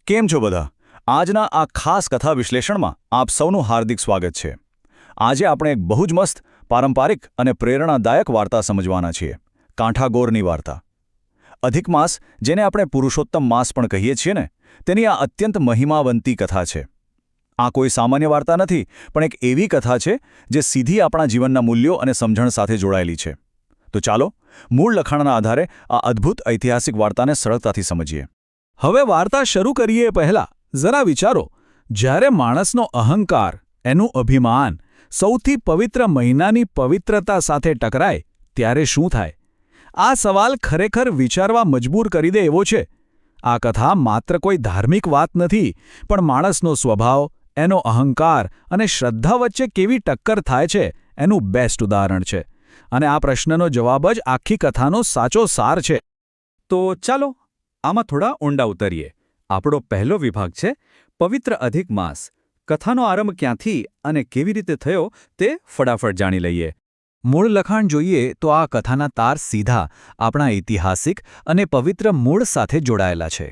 કેમ છો બધા? આજના આ ખાસ કથા વિશ્લેષણમાં આપ સૌનું હાર્દિક સ્વાગત છે. આજે આપણે એક બહુ જ મસ્ત, પારંપરિક અને પ્રેરણાદાયક વાર્તા સમજવાના છીએ. કાંઠાગોરની વાર્તા. અધિક માસ, જેને આપણે પુરુષોત્તમ માસ પણ કહીએ છીએ ને, તેની આ અત્યંત મહિમાવંતી કથા છે. આ કોઈ સામાન્ય વાર્તા નથી, પણ એક એવી કથા છે જે સીધી આપણા જીવનના મૂલ્યો અને સમજણ સાથે જોડાયેલી છે. તો ચાલો, મૂળ લખાણના આધારે આ અદ્ભુત ઐતિહાસિક વાર્તાને સરળતાથી સમજીએ. હવે વાર્તા શરૂ કરીએ પહેલા જરા વિચારો, જ્યારે માણસનો અહંકાર, એનું અભિમાન સૌથી પવિત્ર મહિનાની પવિત્રતા સાથે ટકરાય ત્યારે શું થાય? આ સવાલ ખરેખર વિચારવા મજબૂર કરી દે એવો છે. આ કથા માત્ર કોઈ ધાર્મિક વાત નથી, પણ માણસનો સ્વભાવ, એનો અહંકાર અને શ્રદ્ધા વચ્ચે કેવી ટક્કર થાય છે એનું બેસ્ટ ઉદાહરણ છે. અને આ પ્રશ્નનો જવાબ જ આખી કથાનો સાચો સાર છે. તો ચાલો આમાં થોડા ઊંડા ઉતરીએ. આપણો પહેલો વિભાગ છે પવિત્ર અધિક માસ. કથાનો આરંભ ક્યાંથી અને કેવી રીતે થયો તે ફટાફટ જાણી લઈએ. મૂળ લખાણ જોઈએ તો આ કથાના તાર સીધા આપણા ઐતિહાસિક અને પવિત્ર મૂળ સાથે જોડાયેલા છે.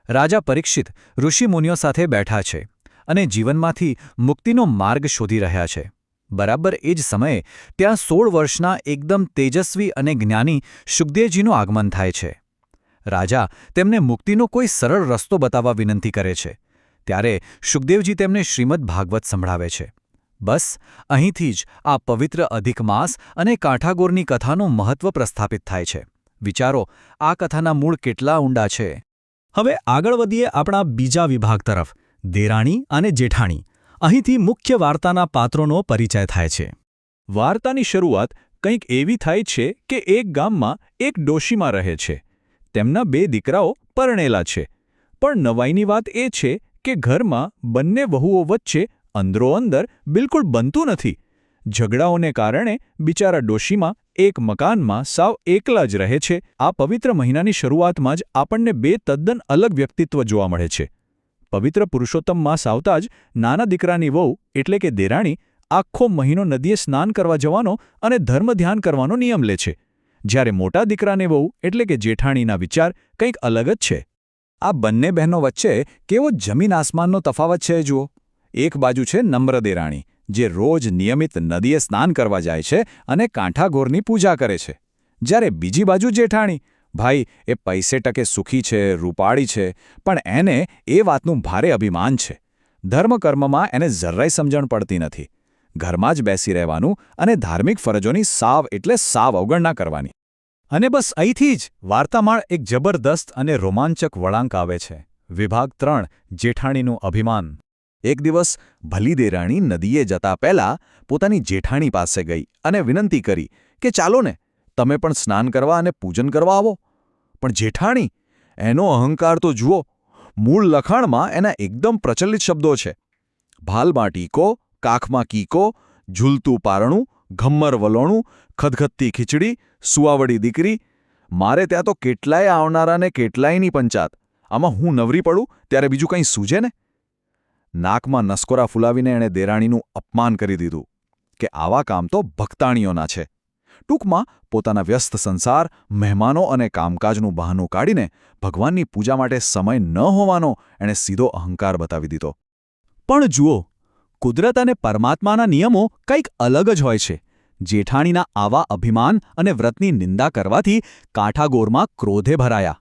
રાજા પરીક્ષિત ઋષિમુનિઓ સાથે બેઠા છે અને જીવનમાંથી મુક્તિનો માર્ગ શોધી રહ્યા છે. બરાબર એ જ સમયે ત્યાં 16 વર્ષના એકદમ તેજસ્વી અને જ્ઞાની શુકદેવજીનું આગમન થાય છે. રાજા તેમને મુક્તિનો કોઈ સરળ રસ્તો બતાવવા વિનંતી કરે છે. ત્યારે શુકદેવજી તેમને શ્રીમદ ભાગવત સંભળાવે છે. બસ અહીંથી જ આ પવિત્ર અધિક માસ અને કાંઠાગોરની કથાનું મહત્વ પ્રસ્થાપિત થાય છે. વિચારો, આ કથાના મૂળ કેટલા ઊંડા છે. હવે આગળ વધીએ આપણા બીજા વિભાગ તરફ, દેરાણી અને જેઠાણી. અહીંથી મુખ્ય વાર્તાના પાત્રોનો પરિચય થાય છે. વાર્તાની શરૂઆત કંઈક એવી થાય છે કે એક ગામમાં એક ડોશીમાં રહે છે. તેમના 2 દીકરાઓ પરણેલા છે. પણ નવાઈની વાત એ છે કે ઘરમાં બંને વહુઓ વચ્ચે અંદરોઅંદર બિલકુલ બનતું નથી. ઝઘડાઓને કારણે બિચારા ડોશીમાં એક મકાનમાં સાવ એકલા જ રહે છે. આ પવિત્ર મહિનાની શરૂઆતમાં જ આપણને 2 તદ્દન અલગ વ્યક્તિત્વ જોવા મળે છે. પવિત્ર પુરુષોત્તમ માસ આવતા જ નાના દીકરાની વહુ એટલે કે દેરાણી આખો મહિનો નદીએ સ્નાન કરવા જવાનો અને ધર્મ ધ્યાન કરવાનો નિયમ લે છે. જ્યારે મોટા દીકરાને વહુ એટલે કે જેઠાણીના વિચાર કંઈક અલગ જ છે. આ બંને બહેનો વચ્ચે કેવો જમીન આસમાનનો તફાવત છે જુઓ. એક બાજુ છે નમ્ર દેરાણી, જે રોજ નિયમિત નદીએ સ્નાન કરવા જાય છે અને કાંઠાગોરની પૂજા કરે છે. જ્યારે બીજી બાજુ જેઠાણી, ભાઈ, એ પૈસે ટકે સુખી છે, રૂપાળી છે, પણ એને એ વાતનું ભારે અભિમાન છે. ધર્મકર્મમાં એને જરાય સમજણ પડતી નથી. ઘરમાં જ બેસી રહેવાનું અને ધાર્મિક ફરજોની સાવ એટલે સાવ અવગણના કરવાની. અને બસ અહીંથી જ વાર્તામાં એક જબરદસ્ત અને રોમાંચક વળાંક આવે છે. વિભાગ 3, જેઠાણીનું અભિમાન. એક દિવસ ભલી દેરાણી નદીએ જતા પહેલા પોતાની જેઠાણી પાસે ગઈ અને વિનંતી કરી કે ચાલો ને, તમે પણ સ્નાન કરવા અને પૂજન કરવા આવો. પણ જેઠાણી, એનો અહંકાર તો જુઓ. મૂળ લખાણમાં એના એકદમ પ્રચલિત શબ્દો છે: ભાલમાં ટીકો, કાખમાં કીકો, ઝૂલતું પારણું, ઘમ્મર વલોણું, ખદખદતી ખીચડી, સુવાવડી દીકરી. મારે ત્યાં તો કેટલાય આવનારાને કેટલાયની પંચાત. આમાં હું નવરી પડું ત્યારે બીજું કંઈ સૂજે ને? નાકમાં નસકોરા ફૂલાવીને એણે દેરાણીનું અપમાન કરી દીધું કે આવા કામ તો ભક્તાણીઓના છે. ટૂંકમાં પોતાના વ્યસ્ત સંસાર, મહેમાનો અને કામકાજનું બહાનું કાઢીને ભગવાનની પૂજા માટે સમય ન હોવાનો એણે સીધો અહંકાર બતાવી દીધો. પણ જુઓ, કુદરત અને પરમાત્માના નિયમો કંઈક અલગ જ હોય છે. જેઠાણીના આવા અભિમાન અને વ્રતની નિંદા કરવાથી કાંઠાગોરમાં ક્રોધે ભરાયા.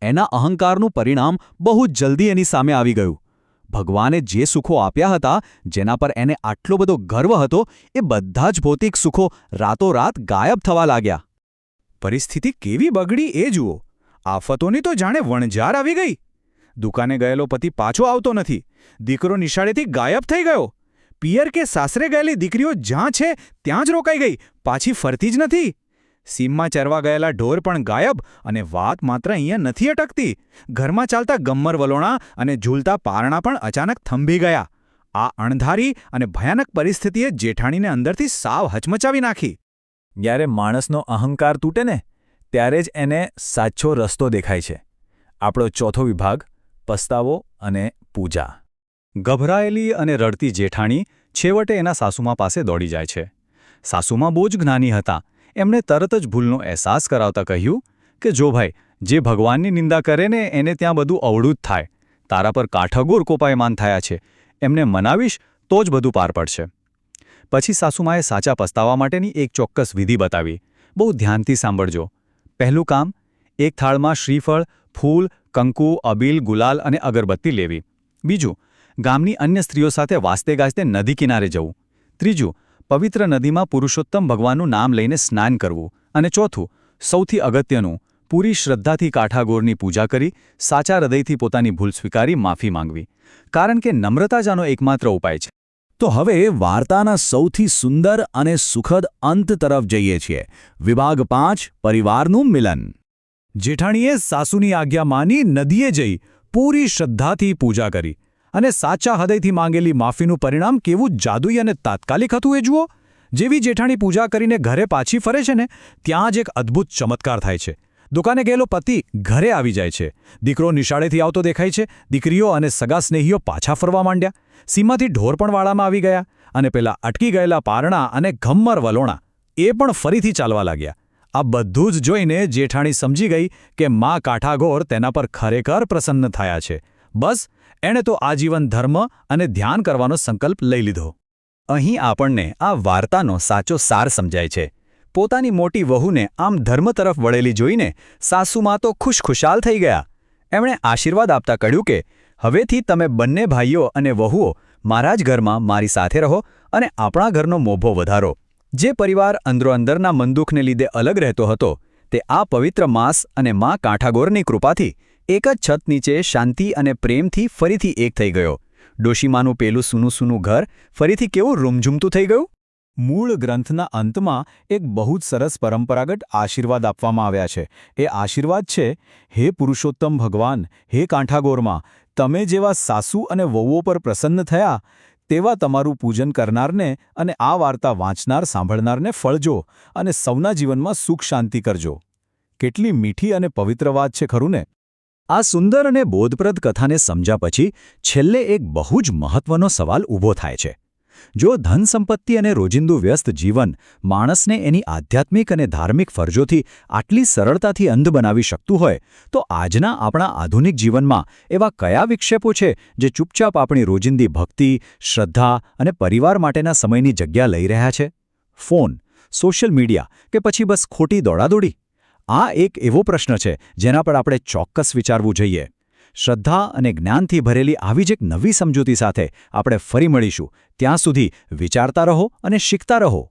એના અહંકારનું પરિણામ બહુ જ જલ્દી એની સામે આવી ગયું. ભગવાને જે સુખો આપ્યા હતા, જેના પર એને આટલો બધો ગર્વ હતો, એ બધા જ ભૌતિક સુખો રાતોરાત ગાયબ થવા લાગ્યા. પરિસ્થિતિ કેવી બગડી એ જુઓ. આફતોની તો જાણે વણઝાર આવી ગઈ. દુકાને ગયેલો પતિ પાછો આવતો નથી. દીકરો નિશાળેથી ગાયબ થઈ ગયો. પિયર કે સાસરે ગયેલી દીકરીઓ જ્યાં છે ત્યાં જ રોકાઈ ગઈ, પાછી ફરતી જ નથી. સીમમાં ચરવા ગયેલા ઢોર પણ ગાયબ. અને વાત માત્ર અહીંયા નથી અટકતી. ઘરમાં ચાલતા ગમ્મર વલોણા અને ઝૂલતા પારણા પણ અચાનક થંભી ગયા. આ અણધારી અને ભયાનક પરિસ્થિતિએ જેઠાણીને અંદરથી સાવ હચમચાવી નાખી. જ્યારે માણસનો અહંકાર તૂટે ને, ત્યારે જ એને સાચો રસ્તો દેખાય છે. આપણો ચોથો વિભાગ, પસ્તાવો અને પૂજા. ગભરાયેલી અને રડતી જેઠાણી છેવટે એના સાસુમા પાસે દોડી જાય છે. સાસુમા બહુ જ જ્ઞાની હતા. એમણે તરત જ ભૂલનો અહેસાસ કરાવતા કહ્યું કે જો ભાઈ, જે ભગવાનની નિંદા કરે ને એને ત્યાં બધું અવળું જ થાય. તારા પર કાઠાગોર કોપાયમાન થયા છે એમને મનાવીશ તો જ બધું પાર પડશે. પછી સાસુમાએ સાચા પસ્તાવા માટેની એક ચોક્કસ વિધિ બતાવી. બહુ ધ્યાનથી સાંભળજો. પહેલું કામ, એક થાળમાં શ્રીફળ, ફૂલ, કંકુ, અબીલ, ગુલાલ અને અગરબત્તી લેવી. બીજું, ગામની અન્ય સ્ત્રીઓ સાથે વાસ્તે ગાજતે નદી કિનારે જવું. ત્રીજું, પવિત્ર નદીમાં પુરુષોત્તમ ભગવાનનું નામ લઈને સ્નાન કરવું. અને ચોથું, સૌથી અગત્યનું, પૂરી શ્રદ્ધાથી કાઠાગોરની પૂજા કરી સાચા હૃદયથી પોતાની ભૂલ સ્વીકારી માફી માંગવી. કારણ કે નમ્રતા જ આનો એકમાત્ર ઉપાય છે. તો હવે વાર્તાના સૌથી સુંદર અને સુખદ અંત તરફ જઈએ છીએ. વિભાગ 5 પરિવારનું મિલન. જેઠાણીએ સાસુની આજ્ઞા માની નદીએ જઈ પૂરી શ્રદ્ધાથી પૂજા કરી અને સાચા હૃદયથી માંગેલી માફીનું પરિણામ કેવું જાદુઈ અને તાત્કાલિક હતું એ જુઓ. જેવી જેઠાણી પૂજા કરીને ઘરે પાછી ફરે છે ને, ત્યાં જ એક અદ્ભુત ચમત્કાર થાય છે. દુકાને ગયેલો પતિ ઘરે આવી જાય છે. દીકરો નિશાળેથી આવતો દેખાય છે. દીકરીઓ અને સગા સ્નેહીઓ પાછા ફરવા માંડ્યા. સીમાથી ઢોર પણ વાળામાં આવી ગયા અને પેલા અટકી ગયેલા પારણા અને ઘમ્મર વલોણા એ પણ ફરીથી ચાલવા લાગ્યા. આ બધું જ જોઈને જેઠાણી સમજી ગઈ કે મા કાઠાગોર તેના પર ખરેખર પ્રસન્ન થયા છે. બસ એણે તો આજીવન ધર્મ અને ધ્યાન કરવાનો સંકલ્પ લઈ લીધો. અહીં આપણને આ વાર્તાનો સાચો સાર સમજાય છે. પોતાની મોટી વહુને આમ ધર્મ તરફ વળેલી જોઈને સાસુમાં તો ખુશખુશાલ થઈ ગયા. એમણે આશીર્વાદ આપતા કહ્યું કે હવેથી તમે બંને ભાઈઓ અને વહુઓ મારા જ ઘરમાં મારી સાથે રહો અને આપણા ઘરનો મોભો વધારો. જે પરિવાર અંદરોઅંદરના મનદુખને લીધે અલગ રહેતો હતો તે આ પવિત્ર માસ અને મા કાઠાગોરની કૃપાથી એક જ છત નીચે શાંતિ અને પ્રેમથી ફરીથી એક થઈ ગયો. ડોશીમાનું પેલું સૂનું સૂનું ઘર ફરીથી કેવું રૂમઝૂમતું થઈ ગયું. મૂળ ગ્રંથના અંતમાં એક બહુ જ સરસ પરંપરાગત આશીર્વાદ આપવામાં આવ્યા છે. એ આશીર્વાદ છે, હે પુરુષોત્તમ ભગવાન, હે કાંઠાગોરમાં, તમે જેવા સાસુ અને વહુઓ પર પ્રસન્ન થયા તેવા તમારું પૂજન કરનારને અને આ વાર્તા વાંચનાર સાંભળનારને ફળજો અને સૌના જીવનમાં સુખ શાંતિ કરજો. કેટલી મીઠી અને પવિત્ર વાત છે ખરું ને? આ સુંદર અને બોધપ્રદ કથાને સમજ્યા પછી છેલ્લે એક બહુ જ મહત્વનો સવાલ ઊભો થાય છે. જો ધન સંપત્તિ અને રોજિંદુ વ્યસ્ત જીવન માણસને એની આધ્યાત્મિક અને ધાર્મિક ફરજોથી આટલી સરળતાથી અંધ બનાવી શકતું હોય, તો આજના આપણા આધુનિક જીવનમાં એવા કયા વિક્ષેપો છે જે ચૂપચાપ આપણી રોજિંદી ભક્તિ, શ્રદ્ધા અને પરિવાર માટેના સમયની જગ્યા લઈ રહ્યા છે? ફોન, સોશિયલ મીડિયા કે પછી બસ ખોટી દોડાદોડી? આ એક એવો પ્રશ્ન છે જેના પર આપણે ચોક્કસ વિચારવું જોઈએ. શ્રદ્ધા અને જ્ઞાનથી ભરેલી આવી જ એક નવી સમજૂતી સાથે આપણે ફરી મળીશું. ત્યાં સુધી વિચારતા રહો અને શીખતા રહો.